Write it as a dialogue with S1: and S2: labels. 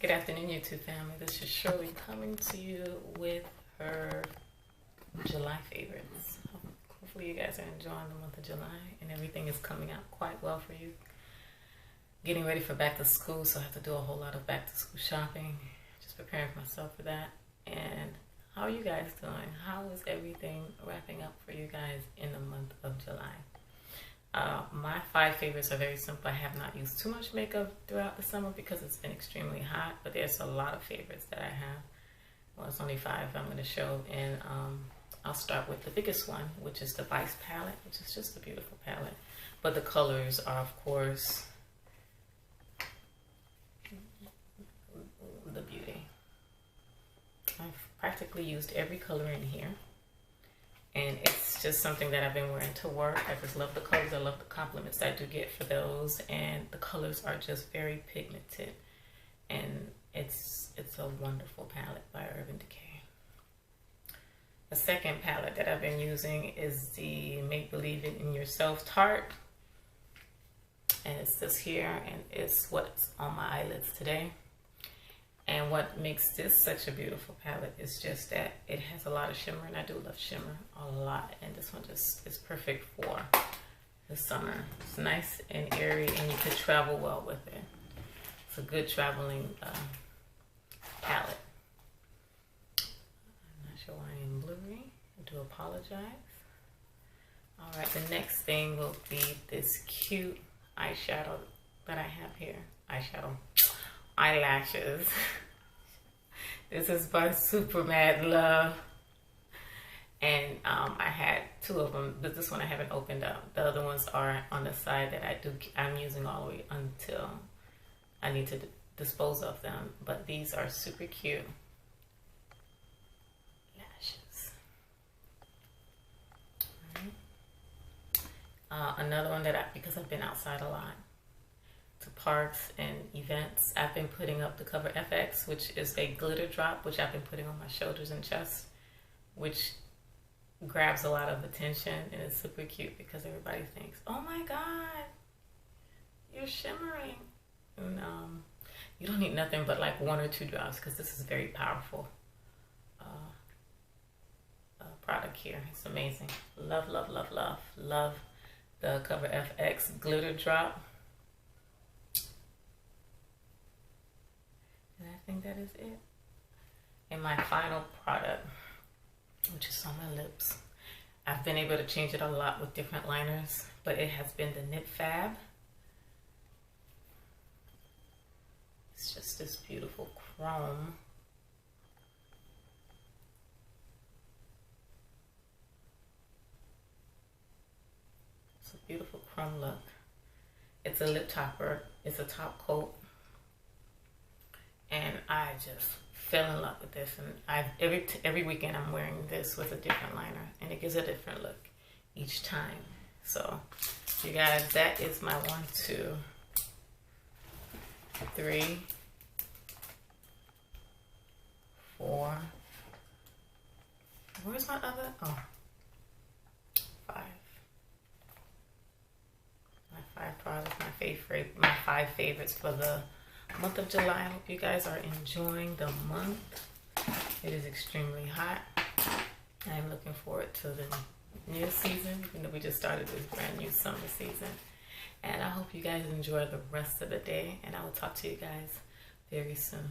S1: Good afternoon, YouTube family. This is Shirley coming to you with her July favorites. Hopefully you guys are enjoying the month of July and everything is coming out quite well for you. Getting ready for back to school, so I have to do a whole lot of back to school shopping. Just preparing myself for that. And how are you guys doing? How is everything wrapping up for you guys in the month of July? My 5 favorites are very simple. I have not used too much makeup throughout the summer because it's been extremely hot, but there's a lot of favorites that I have. Well, it's only 5 I'm going to show, and I'll start with the biggest one, which is the Vice palette, which is just a beautiful palette. But the colors are, of course, the beauty. I've practically used every color in here. And it's just something that I've been wearing to work. I just love the colors. I love the compliments I do get for those. And the colors are just very pigmented. And it's a wonderful palette by Urban Decay. The second palette that I've been using is the Make Believe It in Yourself Tarte. And it's this here, and it's what's on my eyelids today. And what makes this such a beautiful palette is just that it has a lot of shimmer, and I do love shimmer a lot. And this one just is perfect for the summer. It's nice and airy, and you could travel well with it. It's a good traveling palette. I'm not sure why I'm blurry. I do apologize. All right, the next thing will be this cute eyeshadow that I have here. Eyelashes. This is by Super Mad Love, and I had 2 of them, but this one I haven't opened up. The other ones are on the side that I'm using all the way until I need to dispose of them. But these are super cute lashes. Another one that because I've been outside a lot, to parks and events, I've been putting up the Cover FX, which is a glitter drop, which I've been putting on my shoulders and chest, which grabs a lot of attention, and it's super cute because everybody thinks, oh my god, you're shimmering. And you don't need nothing but like 1 or 2 drops, because this is very powerful product here. It's amazing. Love, love, love, love, love the Cover FX glitter drop. And I think that is it. And my final product, which is on my lips. I've been able to change it a lot with different liners, but it has been the Knit Fab. It's just this beautiful chrome. It's a beautiful chrome look. It's a lip topper. It's a top coat. And I just fell in love with this, and every weekend I'm wearing this with a different liner, and it gives a different look each time. So, you guys, that is my 1, 2, 3, 4. Where's my other? Oh, 5. My 5 products, my 5 favorites for the month of July. I hope you guys are enjoying the month. It is extremely hot. I am looking forward to the new season. You know, we just started this brand new summer season. And I hope you guys enjoy the rest of the day. And I will talk to you guys very soon.